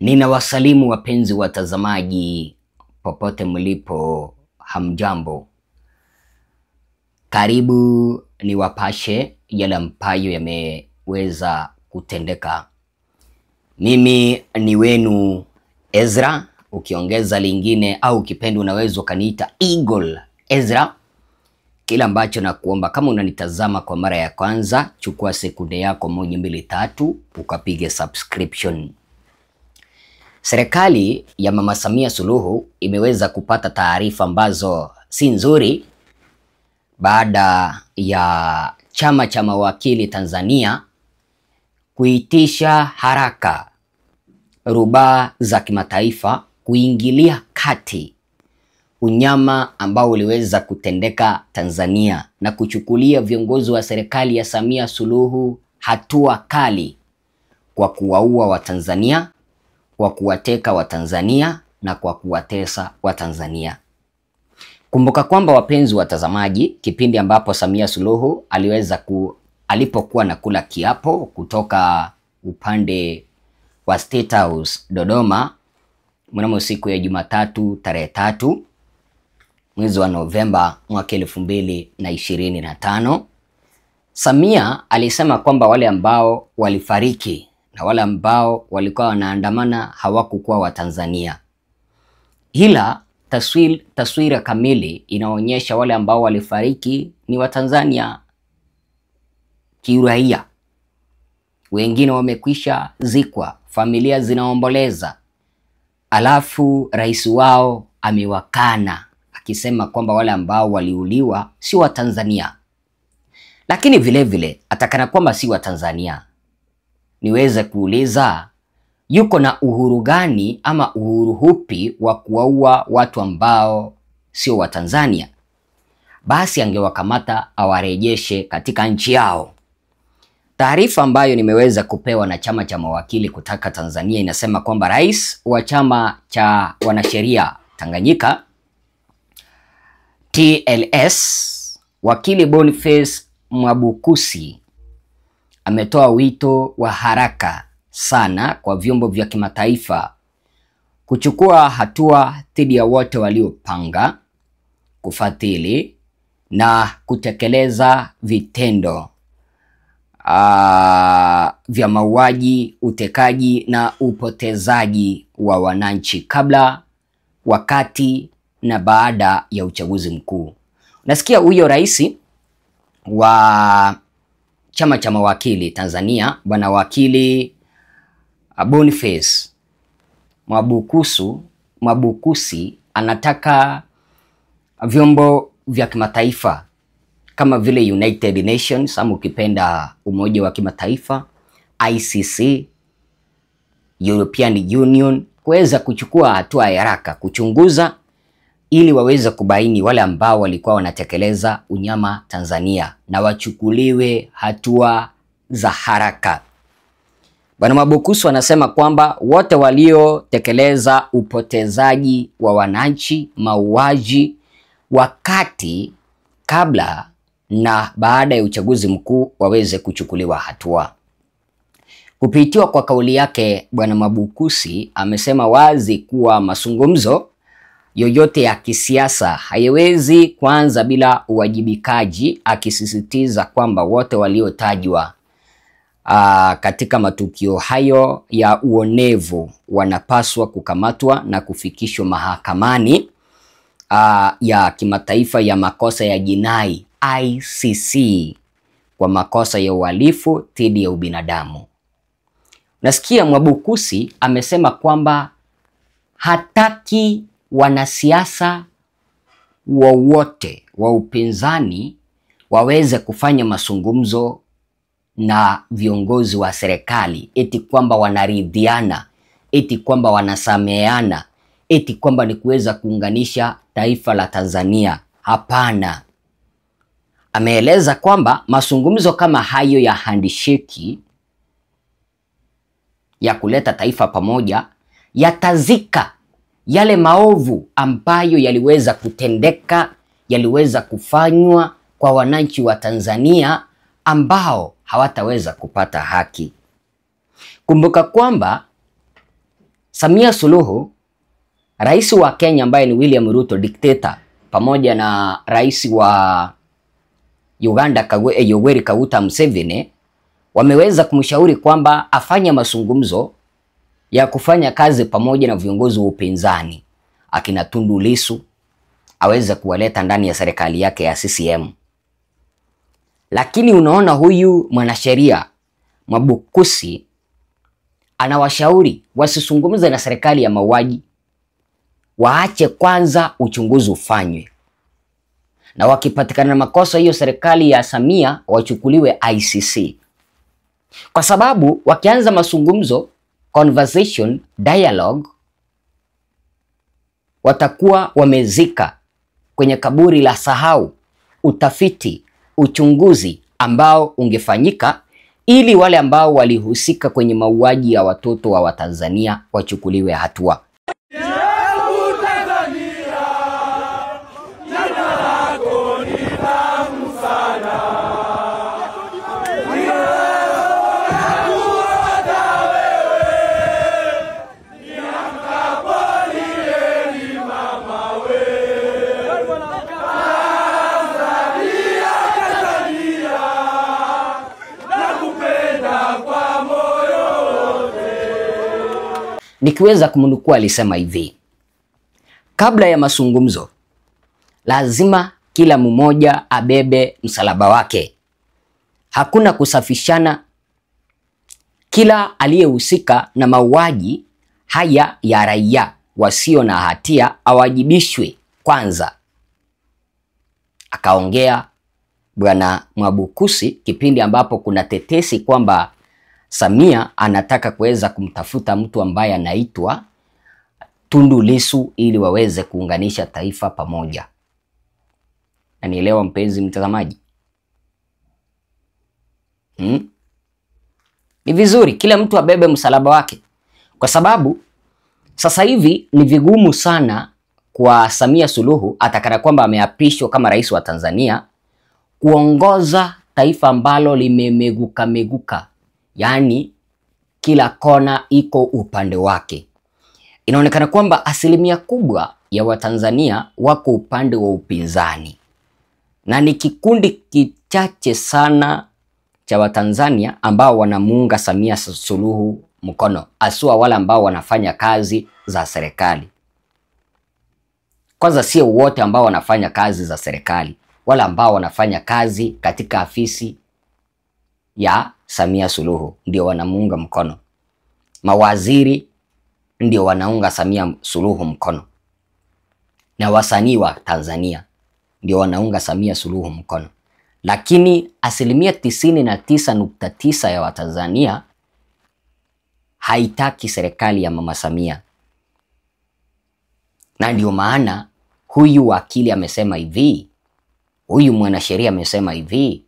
Ninawasalimu wapenzi watazamaji popote mlipo, hamjambo. Karibu niwapashe yale ambayo yameweza kutendeka. Mimi ni wenu Ezra, ukiongeza lingine au ukipenda unaweza kaniita Eagle Ezra. Kila ambacho nakuomba, kama unanitazama kwa mara ya kwanza, chukua sekunde yako 1 2 3 ukapige subscription. Serikali ya Mama Samia Suluhu imeweza kupata taarifa ambazo si nzuri baada ya chama cha mawakili Tanzania kuitisha haraka rubaa za kimataifa kuingilia kati unyama ambao uliweza kutendeka Tanzania na kuchukulia viongozi wa serikali ya Samia Suluhu hatua kali kwa kuwaua Watanzania, kwa kuwateka Watanzania na kwa kuwatesa Watanzania. Kumbuka kwamba wapenzi watazamaji, kipindi ambapo Samia Suluhu alipokuwa na kula kiapo kutoka upande wa State House Dodoma mnamo siku ya Jumatatu tarehe 3 mwezi wa Novemba mwaka 2025, Samia alisema kwamba wale ambao walifariki na wale ambao walikuwa wanaandamana hawakukuwa Watanzania. Ila taswira kamili inaonyesha wale ambao walifariki ni Watanzania kiuraia. Wengine wamekwisha zikwa, familia zinaomboleza. Alafu rais wao amewakana akisema kwamba wale ambao waliuliwa si Watanzania. Lakini vile vile atakana kwamba si Watanzania. Niweze kuuliza, yuko na uhuru gani ama uhuru hupi wa kuwaua watu ambao sio Watanzania? Basi angewakamata awarejeshe katika nchi yao. Taarifa ambayo nimeweza kupewa na chama cha mawakili kutaka Tanzania inasema kwamba rais wa chama cha wanasheria Tanganyika TLS, wakili Boniface Mwabukusi, ametoa wito wa haraka sana kwa vyombo vya kimataifa kuchukua hatua dhidi ya wote waliopanga, kufuatilia na kutekeleza vitendo vya mauaji, utekaji na upotezaji wa wananchi kabla, wakati na baada ya uchaguzi mkuu. Nasikia huyo rais wa chama cha mawakili Tanzania, bwana wakili Boniface Mwabukusi anataka vyombo vya kimataifa kama vile United Nations ama ukipenda Umoja wa Kimataifa, ICC, European Union kuweza kuchukua hatua ya haraka kuchunguza ili waweze kubaini wale ambao walikuwa wanatekeleza unyama Tanzania na wachukuliwe hatua za haraka. Bwana Mwabukusi anasema kwamba wote waliotekeleza upotezaji wa wananchi, mauaji wakati, kabla na baada ya uchaguzi mkuu waweze kuchukuliwa hatua. Kupitiwa kwa kauli yake, Bwana Mwabukusi amesema wazi kuwa mazungumzo yoyote ya kisiasa hayawezi kuanza bila uwajibikaji, akisisitiza kwamba wote waliotajwa katika matukio hayo ya uonevu wanapaswa kukamatwa na kufikishwa mahakamani ya kimataifa ya makosa ya jinai ICC kwa makosa ya uhalifu dhidi ya ubinadamu. Nasikia Mwabukusi amesema kwamba hataki wanasiasa wowote wa upinzani waweze kufanya mazungumzo na viongozi wa serikali eti kwamba wanaridhiana, eti kwamba wanasameheana, eti kwamba ni kuweza kuunganisha taifa la Tanzania. Hapana. Ameeleza kwamba mazungumzo kama hayo ya handshake ya kuleta taifa pamoja yatazika yale maovu ambayo yaliweza kutendeka, yaliweza kufanywa kwa wananchi wa Tanzania ambao hawataweza kupata haki. Kumbuka kwamba Samia Suluhu, rais wa Kenya ambaye ni William Ruto dictator, pamoja na rais wa Uganda Yoweri Kaguta Museveni wameweza kumshauri kwamba afanye mazungumzo ya kufanya kazi pamoja na viongozi wa upinzani akina Tundu Lissu, aweze kuwaleta ndani ya serikali yake ya CCM. Lakini unaona huyu mwanasheria Mwabukusi anawashauri wasizungumze na serikali ya mauaji, waache kwanza uchunguzi ufanywe, na wakipatikana na makosa hiyo serikali ya Samia wachukuliwe ICC. Kwa sababu wakianza mazungumzo, conversation, dialogue, watakuwa wamezika kwenye kaburi la sahau utafiti, uchunguzi ambao ungefanyika ili wale ambao walihusika kwenye mauaji ya watoto wa Watanzania wachukuliwe hatua. Nikiweza kumnukuu alisema hivi: kabla ya mazungumzo lazima kila mmoja abebe msalaba wake. Hakuna kusafishana. Kila aliyehusika na mauaji haya ya raia wasio na hatia awajibishwe kwanza. Akaongea Bwana Mwabukusi kipindi ambapo kuna tetesi kwamba Samia anataka kuweza kumtafuta mtu ambaye anaitwa Tundu Lissu ili waweze kuunganisha taifa pamoja. Na nielewa mpenzi mtazamaji. Ni vizuri kila mtu abebe msalaba wake, kwa sababu sasa hivi ni vigumu sana kwa Samia Suluhu atakana kwamba ameapishwa kama rais wa Tanzania kuongoza taifa ambalo limemeguka. Yaani kila kona iko upande wake. Inaonekana kwamba asilimia kubwa ya Watanzania wako upande wa upinzani, na ni kikundi kichache sana cha Watanzania ambao wanamuunga Samia Suluhu mkono, asua wale ambao wanafanya kazi za serikali. Kwanza sio wote ambao wanafanya kazi za serikali, wale ambao wanafanya kazi katika afisi ya Samia Suluhu ndio wanamuunga mkono. Mawaziri ndio wanaunga Samia Suluhu mkono, na wasanii wa Tanzania ndio wanaunga Samia Suluhu mkono. Lakini asilimia 99.9 ya Watanzania haitaki serikali ya Mama Samia. Na ndio maana huyu wakili amesema hivi, huyu mwanasheria amesema hivi: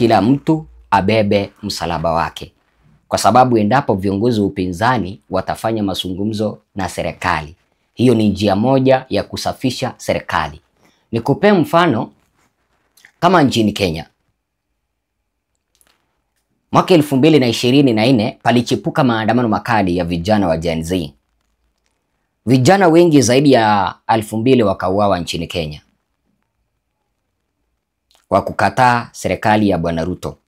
kila mtu abebe msalaba wake, kwa sababu endapo viongozi wa upinzani watafanya mazungumzo na serikali, hiyo ni njia moja ya kusafisha serikali. Nikupe mfano kama nchini Kenya. Mwaka 2024 palichipuka maandamano makali ya vijana wa Gen Z. Vijana wengi zaidi ya 2000 wakauawa nchini Kenya kwa kukataa serikali ya Bwana Ruto.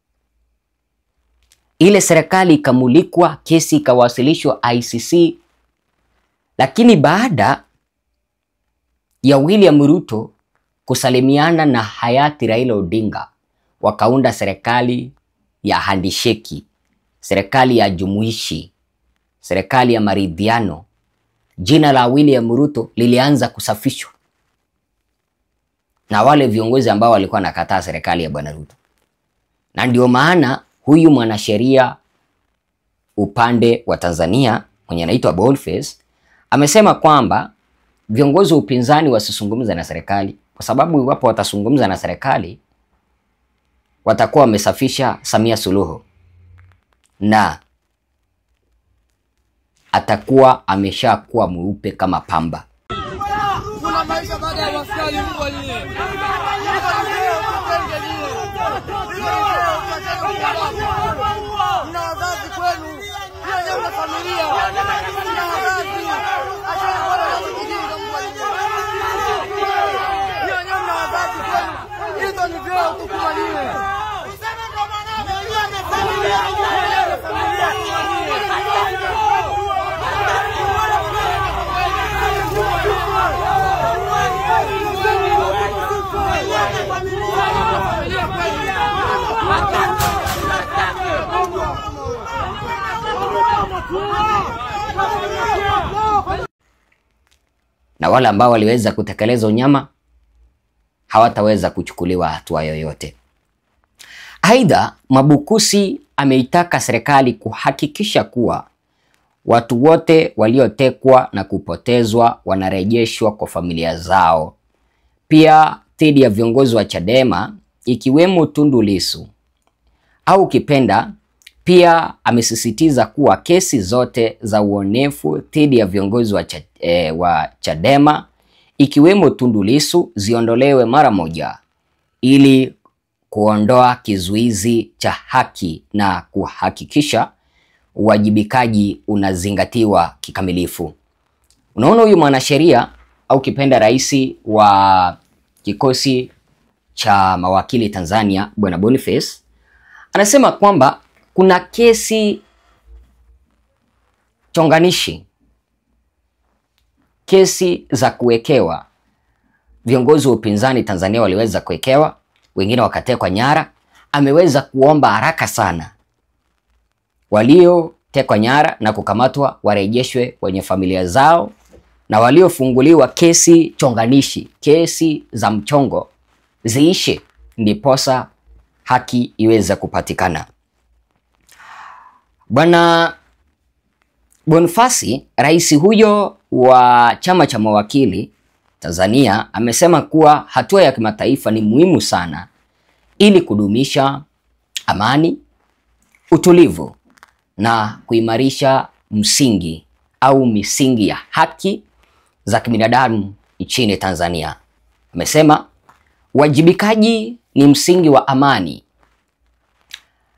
Ile serikali ikamulikwa, kesi ikawasilishwa ICC, lakini baada ya William Ruto kusalimiana na hayati Raila Odinga, wakaunda serikali ya handisheki, serikali ya jumuishi, serikali ya maridhiano. Jina la William Ruto lilianza kusafishwa na wale viongozi ambao walikuwa nakataa serikali ya Bwana Ruto. Na ndio maana huyu mwanasheria upande wa Tanzania mwenye anaitwa Boniface amesema kwamba viongozi wa upinzani wasizungumze na serikali, kwa sababu iwapo watazungumza na serikali watakuwa wamesafisha Samia Suluhu na atakuwa ameshakuwa mweupe kama pamba. Kuna maisha baada ya askari Mungu aliye. Na wazazi kwenu. Na wale ambao waliweza kutekeleza unyama hawataweza kuchukuliwa hatua yoyote. Aidha, Mwabukusi ameitaka serikali kuhakikisha kuwa watu wote waliotekwa na kupotezwa wanarejeshwa kwa familia zao. Pia dhidi ya viongozi wa Chadema ikiwemo Tundu Lissu au kipenda, pia amesisitiza kuwa kesi zote za uonefu dhidi ya viongozi wa Chadema ikiwemo Tundu Lissu ziondolewe mara moja ili kuondoa kizuizi cha haki na kuhakikisha uwajibikaji unazingatiwa kikamilifu. Unaona, huyu mwanasheria au kipenda rais wa kikosi cha mawakili Tanzania Bwana Boniface anasema kwamba kuna kesi chonganishi, kesi za kuwekewa. Viongozi wa upinzani Tanzania waliweza kuwekewa, wengine wakatekwa nyara. Ameweza kuomba haraka sana waliotekwa nyara na kukamatwa warejeshwe kwenye familia zao, na waliofunguliwa kesi chonganishi, kesi za mchongo ziishe, ndiposa haki iweze kupatikana. Bwana Boniface, rais huyo wa chama cha mawakili Tanzania, amesema kuwa hatua ya kimataifa ni muhimu sana ili kudumisha amani, utulivu na kuimarisha msingi au misingi ya haki za kibinadamu nchini Tanzania. Amesema uwajibikaji ni msingi wa amani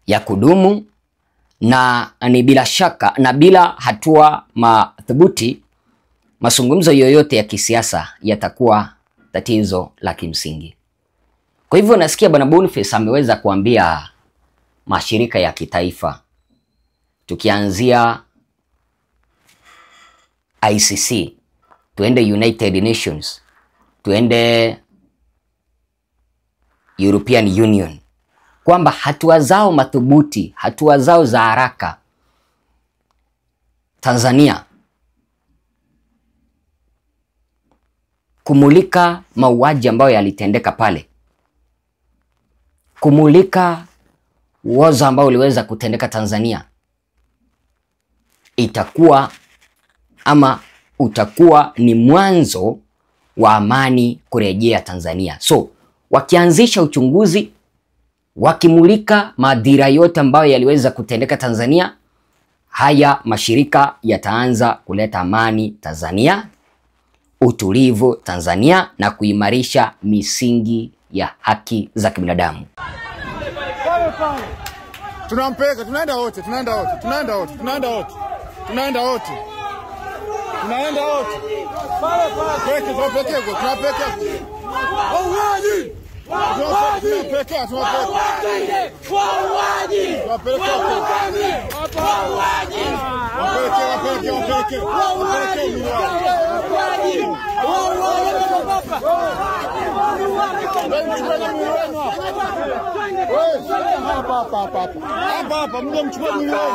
ya kudumu na ni bila shaka, na bila hatua madhubuti mazungumzo yoyote ya kisiasa yatakuwa tatizo la kimsingi. Kwa hivyo nasikia Bwana Boniface ameweza kuambia mashirika ya kitaifa, tukianzia ICC, tuende United Nations, tuende European Union, kwamba hatua zao madhubuti, hatua zao za haraka Tanzania kumulika mauaji ambayo yalitendeka pale, kumulika uozo ambao uliweza kutendeka Tanzania, itakuwa ama utakuwa ni mwanzo wa amani kurejea Tanzania. So wakianzisha uchunguzi, wakimulika madhira yote ambayo yaliweza kutendeka Tanzania, haya mashirika yataanza kuleta amani Tanzania, utulivu Tanzania, na kuimarisha misingi ya haki za kibinadamu. Tunampeka, tunaenda wote. Hapa mje mchukue milioni.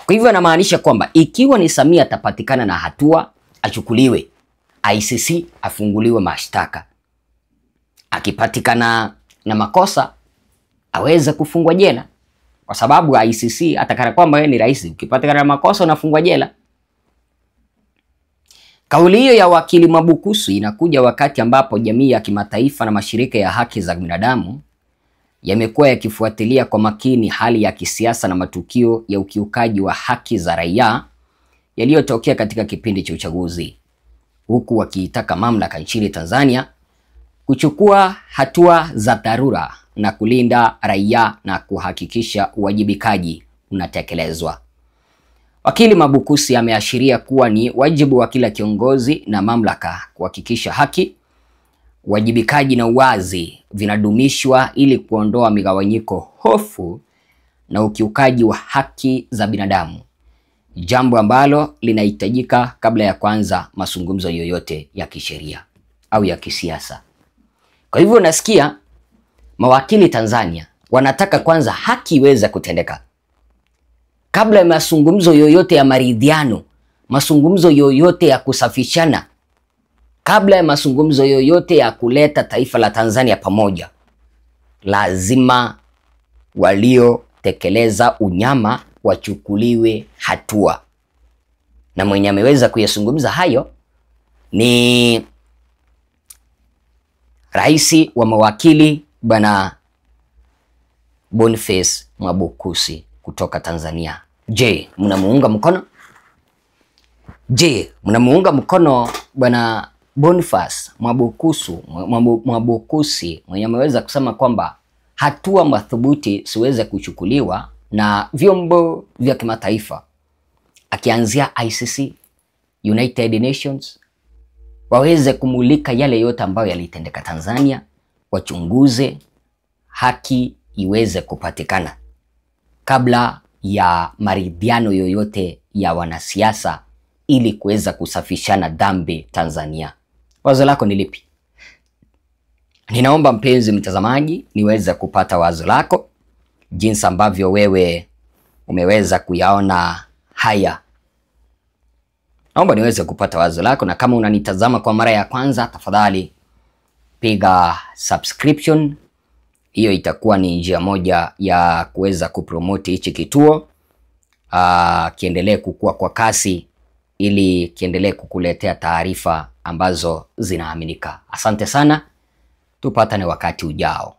Kwa hivyo anamaanisha kwamba ikiwa ni Samia atapatikana na hatua achukuliwe ICC, afunguliwe mashtaka. Akipatikana na makosa aweze kufungwa jela, kwa sababu ICC atakana kwamba yeye ni rais, ukipatikana na makosa unafungwa jela. Kauli hiyo ya wakili Mwabukusi inakuja wakati ambapo jamii ya kimataifa na mashirika ya haki za binadamu yamekuwa yakifuatilia kwa makini hali ya kisiasa na matukio ya ukiukaji wa haki za raia yaliyotokea katika kipindi cha uchaguzi, huku wakiitaka mamlaka nchini Tanzania kuchukua hatua za dharura na kulinda raia na kuhakikisha uwajibikaji unatekelezwa. Wakili Mwabukusi ameashiria kuwa ni wajibu wa kila kiongozi na mamlaka kuhakikisha haki, uwajibikaji na uwazi vinadumishwa ili kuondoa migawanyiko, hofu na ukiukaji wa haki za binadamu, jambo ambalo linahitajika kabla ya kuanza mazungumzo yoyote ya kisheria au ya kisiasa. Kwa hivyo nasikia mawakili Tanzania wanataka kwanza haki iweze kutendeka kabla ya mazungumzo yoyote ya maridhiano, mazungumzo yoyote ya kusafishana, kabla ya mazungumzo yoyote ya kuleta taifa la Tanzania pamoja. Lazima waliotekeleza unyama wachukuliwe hatua, na mwenye ameweza kuyazungumza hayo ni rais wa mawakili Bwana Boniface Mwabukusi kutoka Tanzania. Je, mnamuunga mkono? Je, mnamuunga mkono Bwana Boniface Mwabukusi mwenye ameweza kusema kwamba hatua madhubuti siweze kuchukuliwa na vyombo vya kimataifa, akianzia ICC, United Nations, waweze kumulika yale yote ambayo yalitendeka Tanzania, wachunguze, haki iweze kupatikana kabla ya maridhiano yoyote ya wanasiasa ili kuweza kusafishana dhambi Tanzania. Wazo lako ni lipi? Ninaomba mpenzi mtazamaji niweze kupata wazo lako, jinsi ambavyo wewe umeweza kuyaona haya. Naomba niweze kupata wazo lako, na kama unanitazama kwa mara ya kwanza, tafadhali piga subscription. Hiyo itakuwa ni njia moja ya kuweza kupromote hichi kituo kiendelee kukua kwa kasi, ili kiendelee kukuletea taarifa ambazo zinaaminika. Asante sana, tupatane wakati ujao.